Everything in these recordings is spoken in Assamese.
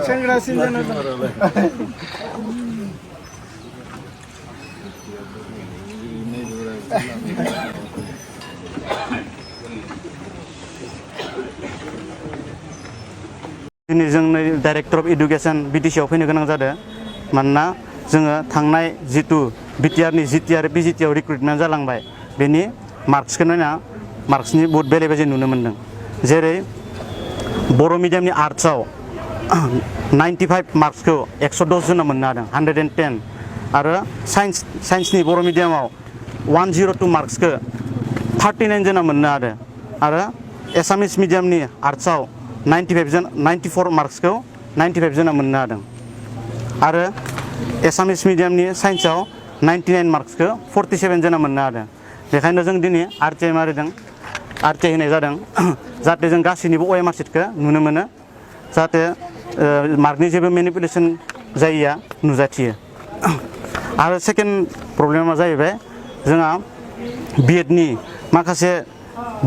सेंग्रा सिनजाना दिनै जोंनि डाइरेक्टर अफ एडुकेशन बिटिसिआव फैनो गोनां जादों मानोना जोङो थांनाय जितु बिटिआरनि जिटि आरो पिजिटिआव रिक्रुटमेन्ट जालांबाय बेनि मार्क्सखौ नायना मार्क्सनि बहुत बेले बेजे नुनो मोन्दों जेरै बर' मिडियामनि आर्ट्सआव 95 मार्क्सखौ 110 जना मोननो हादों 110 आरो साइन्सनि बर' मिडियामाव 102 मार्क्सखौ 39 जना मोननो हादों आरो एसामिस मिडियामनि आर्ट्सआव 94 मार्क्सखौ 95 जना मोननो हादों आरो एसामिस मिडियामनि साइन्सआव 99 मार्क्सखौ 47 जना मोननो हादों बेखायनो जों दिनै आरटिआइ मारिदों आरटिआइ होनाय जादों जाहाथे जों गासैनिबो अएमआर सिटखौ नुनो मोनो जाहाथे मार्कनि जेबो मेनिपुलेसन जायिया नुजाथियो आरो सेकेन्ड प्रब्लेमा जाहैबाय जोंहा बिएडनि माखासे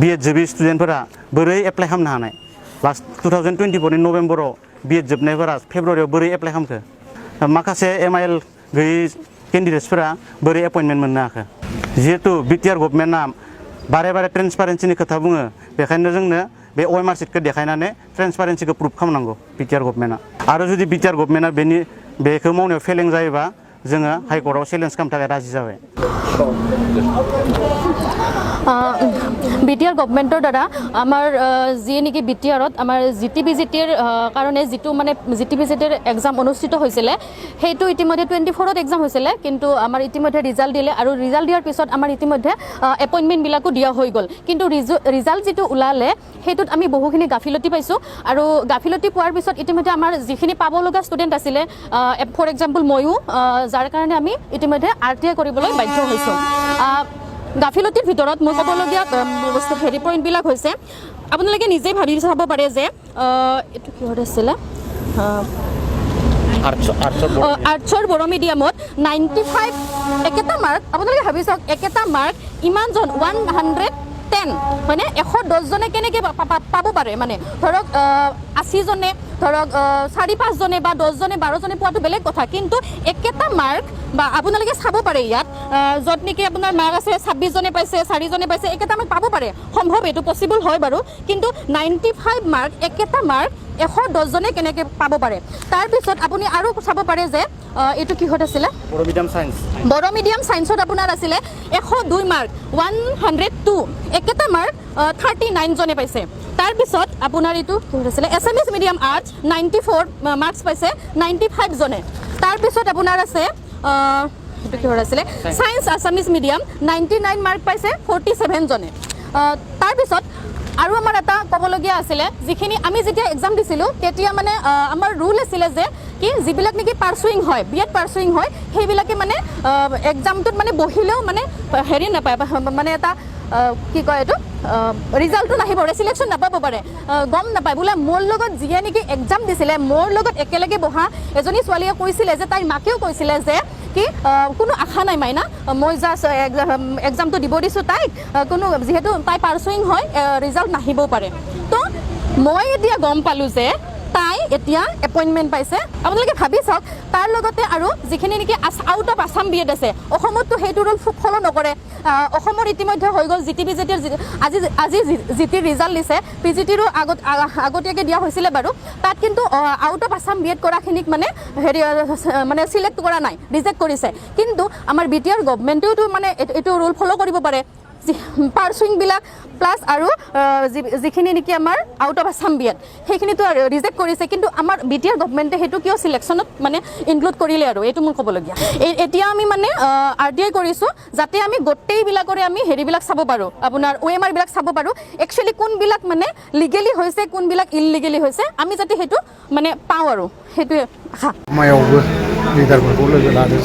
बिएड जोबि स्टुडेन्टफोरा बोरै एप्लाइ खालामनो हानाय लास्ट 2024 नि नभेम्बराव बिएड जोबनायफोरा फेब्रुवारियाव बोरै एप्लाइ खालामखो माखासे एमआइएल गैयै केन्डिडेट्सफोरा बोरै एपइन्टमेन्ट मोननो हाखो जिहेतु बिटिआर गभर्नमेन्टआ बारे बारे ट्रेन्सपारेन्सिनि खोथा बुङो बेखायनो जोंनो बे अएमआर सिटखौ देखायनानै ट्रेन्सपारेन्सिखौ प्रुभ खालामनांगौ बिटिआर गभर्नमेन्टआ आरो जुदि बिटिआर गभर्नमेन्टआ बेखौ मावनायाव फेलें जायोबा जोङो हाइकर्टआव चेलेन्ज खालामनो थाखाय राजि जाबाय বিটিআৰ গভৰ্নমেণ্টৰ দ্বাৰা আমাৰ যিয়ে নেকি বিটিআৰত আমাৰ জিটিবিজিটিৰ কাৰণে যিটো মানে জিটিবিজিটিৰ এক্সাম অনুষ্ঠিত হৈছিলে সেইটো ইতিমধ্যে 24ত এক্সাম হৈছিলে কিন্তু আমাৰ ইতিমধ্যে ৰিজাল্ট দিলে আৰু ৰিজাল্ট দিয়াৰ পিছত আমাৰ ইতিমধ্যে এপইণ্টমেণ্টবিলাকো দিয়া হৈ গ'ল কিন্তু ৰিজাল্ট যিটো ওলালে সেইটোত আমি বহুখিনি গাফিলতি পাইছোঁ আৰু গাফিলতি পোৱাৰ পিছত ইতিমধ্যে আমাৰ যিখিনি পাব লগা ষ্টুডেণ্ট আছিলে ফৰ এক্সাম্পল ময়ো যাৰ কাৰণে আমি ইতিমধ্যে আৰটিআই কৰিবলৈ বাধ্য হৈছোঁ গাফিলতিৰ ভিতৰত মই ক'বলগীয়া হেৰি পইণ্টবিলাক হৈছে আপোনালোকে নিজেই ভাবি চাব পাৰে যে এইটো কিহত আছিলে আৰ্টছৰ বড়ো মিডিয়ামত 95 একেটা মাৰ্ক আপোনালোকে ভাবি চাওক একেটা মাৰ্ক ইমানজন 110 হয়নে 110 জনে কেনেকৈ পাব পাৰে মানে ধৰক 80 জনে ধৰক 4-5 জনে বা 10 জনে 12 জনে পোৱাটো বেলেগ কথা কিন্তু একেটা মাৰ্ক বা আপোনালোকে চাব পাৰে ইয়াত য'ত নেকি আপোনাৰ মাৰ্ক আছে 26 জনে পাইছে 4 জনে পাইছে একেটা মাৰ্ক পাব পাৰে সম্ভৱ এইটো পচিবল হয় বাৰু কিন্তু 95 মাৰ্ক একেটা মাৰ্ক 110 জনে কেনেকৈ পাব পাৰে তাৰপিছত আপুনি আৰু চাব পাৰে যে এইটো কিহত আছিলে বড়ো মিডিয়াম সায়েন্সত আপোনাৰ আছিলে 102 মাৰ্ক 102 একেটা মাৰ্ক 39 জনে পাইছে তাৰপিছত আপোনাৰ এইটো কিহত আছিলে এছএমএছ মিডিয়াম আৰ্টছ 94 মাৰ্কছ পাইছে 95 জনে তাৰপিছত আপোনাৰ আছে এইটো কিহত আছিলে সায়েন্স আছামিজ মিডিয়াম 99 মাৰ্ক পাইছে 47 জনে তাৰপিছত আৰু আমাৰ এটা ক'বলগীয়া আছিলে যিখিনি আমি যেতিয়া এক্সাম দিছিলোঁ তেতিয়া মানে আমাৰ ৰুল আছিলে যে কি যিবিলাক নেকি পাৰ্চুইং হয় বিএড পাৰ্চুইং হয় সেইবিলাকে মানে এক্সামটোত মানে বহিলেও মানে হেৰি নাপায় মানে এটা কি কয় এইটো ৰিজাল্টটো নাহিব চিলেকশ্যন নাপাব পাৰে গম নাপায় বোলে মোৰ লগত যিয়ে নেকি এক্সাম দিছিলে মোৰ লগত একেলগে বহা এজনী ছোৱালীয়ে কৈছিলে যে তাইৰ মাকেও কৈছিলে যে কি কোনো আশা নাই মাইনা মই জাষ্ট এক্সামটো দিব দিছোঁ তাইক কোনো যিহেতু তাই পাৰ্চুইং হয় ৰিজাল্ট নাহিবও পাৰে তো মই এতিয়া গম পালোঁ যে তাই এতিয়া এপইণ্টমেণ্ট পাইছে আপোনালোকে ভাবি চাওক তাৰ লগতে আৰু যিখিনি নেকি আউট অফ আছাম বিএড আছে অসমততো সেইটো ৰুল ফ'ল' নকৰে অসমৰ ইতিমধ্যে হৈ গ'ল জিটিবিজিটিৰ আজি জিটিৰ ৰিজাল্ট দিছে পিজিটিৰো আগতীয়াকৈ দিয়া হৈছিলে বাৰু তাত কিন্তু আউট অফ আছাম বিএড কৰাখিনিক মানে হেৰি মানে চিলেক্ট কৰা নাই ৰিজেক্ট কৰিছে কিন্তু আমাৰ বিটিআৰ গভৰ্ণমেণ্টেওতো মানে এইটো ৰুল ফ'ল' কৰিব পাৰে পাৰ্চুইংবিলাক প্লাছ আৰু যিখিনি নেকি আমাৰ আউট অফ আছাম বিএড সেইখিনিতো ৰিজেক্ট কৰিছে কিন্তু আমাৰ বিটিআৰ গভৰ্ণমেণ্টে সেইটো কিয় চিলেকশ্যনত মানে ইনক্লুড কৰিলে আৰু এইটো মোৰ ক'বলগীয়া এতিয়া আমি মানে আৰটিআই কৰিছোঁ যাতে আমি গোটেইবিলাকৰে আমি হেৰিবিলাক চাব পাৰোঁ আপোনাৰ OMRবিলাক চাব পাৰোঁ একচুৱেলি কোনবিলাক মানে লিগেলি হৈছে কোনবিলাক ইললিগেলি হৈছে আমি যাতে সেইটো মানে পাওঁ আৰু সেইটোৱে আশা मायावबो लिडारफोरखौ लोगो लादों